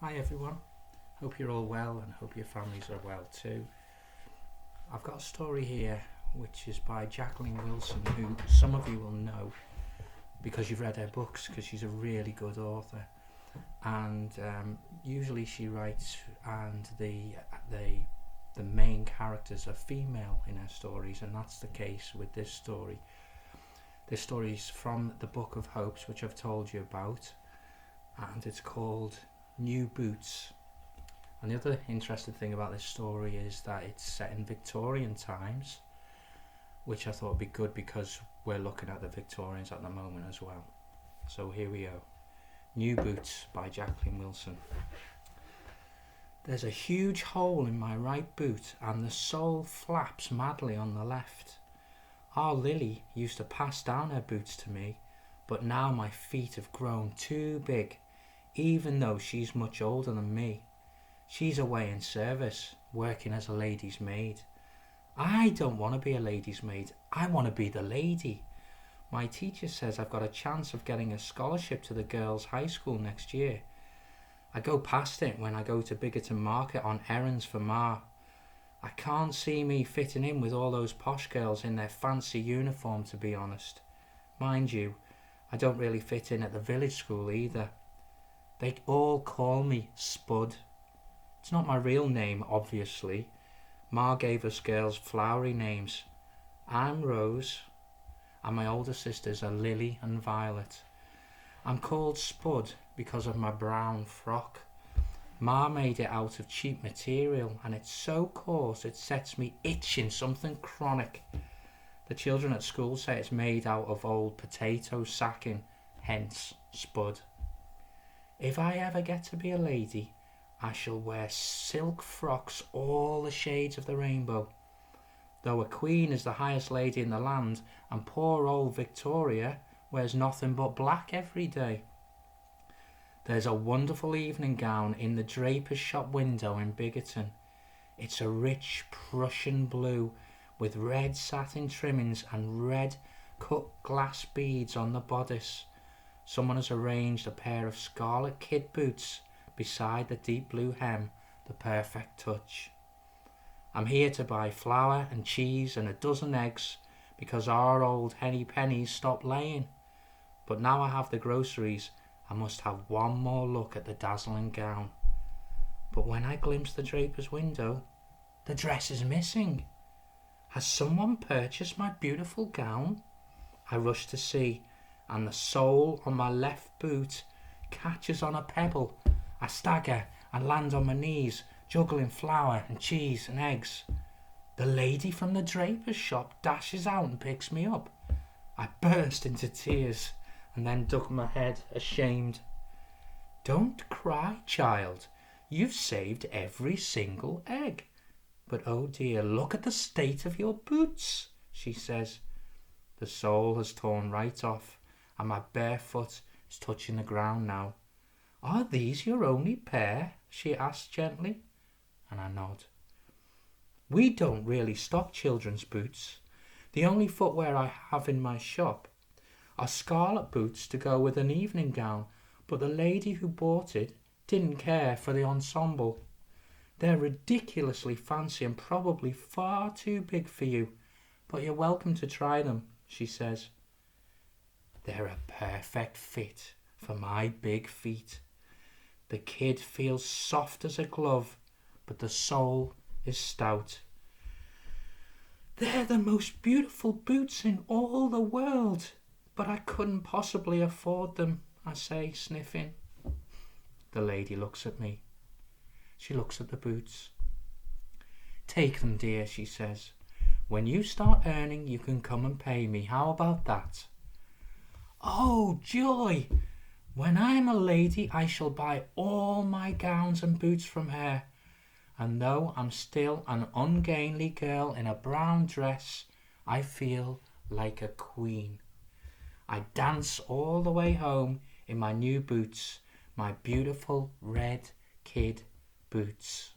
Hi everyone, hope you're all well and hope your families are well too. I've got a story here which is by Jacqueline Wilson, who some of you will know because you've read her books, because she's a really good author. And usually she writes, and the main characters are female in her stories, and that's the case with this story. This story is from the Book of Hopes, which I've told you about, and it's called New Boots. And the other interesting thing about this story is that it's set in Victorian times, which I thought would be good because we're looking at the Victorians at the moment as well. So here we go. New Boots by Jacqueline Wilson. There's a huge hole in my right boot and the sole flaps madly on the left. Our Lily used to pass down her boots to me, but now my feet have grown too big, even though she's much older than me. She's away in service, working as a lady's maid. I don't want to be a lady's maid, I want to be the lady. My teacher says I've got a chance of getting a scholarship to the girls' high school next year. I go past it when I go to Biggerton Market on errands for Ma. I can't see me fitting in with all those posh girls in their fancy uniform, to be honest. Mind you, I don't really fit in at the village school either. They all call me Spud. It's not my real name, obviously. Ma gave us girls flowery names. I'm Rose, and my older sisters are Lily and Violet. I'm called Spud because of my brown frock. Ma made it out of cheap material, and it's so coarse it sets me itching something chronic. The children at school say it's made out of old potato sacking, hence Spud. If I ever get to be a lady, I shall wear silk frocks all the shades of the rainbow. Though a queen is the highest lady in the land, and poor old Victoria wears nothing but black every day. There's a wonderful evening gown in the draper's shop window in Biggerton. It's a rich Prussian blue with red satin trimmings and red cut glass beads on the bodice. Someone has arranged a pair of scarlet kid boots beside the deep blue hem, the perfect touch. I'm here to buy flour and cheese and a dozen eggs because our old Henny Pennies stopped laying. But now I have the groceries, I must have one more look at the dazzling gown. But when I glimpse the draper's window, the dress is missing. Has someone purchased my beautiful gown? I rush to see, and the sole on my left boot catches on a pebble. I stagger and land on my knees, juggling flour and cheese and eggs. The lady from the draper's shop dashes out and picks me up. I burst into tears and then duck my head, ashamed. Don't cry, child. You've saved every single egg. But oh dear, look at the state of your boots, she says. The sole has torn right off, and my bare foot is touching the ground now. Are these your only pair? She asks gently, and I nod. We don't really stock children's boots. The only footwear I have in my shop are scarlet boots to go with an evening gown, but the lady who bought it didn't care for the ensemble. They're ridiculously fancy and probably far too big for you, but you're welcome to try them, she says. They're a perfect fit for my big feet. The kid feels soft as a glove, but the sole is stout. They're the most beautiful boots in all the world, but I couldn't possibly afford them, I say, sniffing. The lady looks at me. She looks at the boots. Take them, dear, she says. When you start earning, you can come and pay me. How about that? Oh, joy! When I am a lady, I shall buy all my gowns and boots from her. And though I'm still an ungainly girl in a brown dress, I feel like a queen. I dance all the way home in my new boots, my beautiful red kid boots.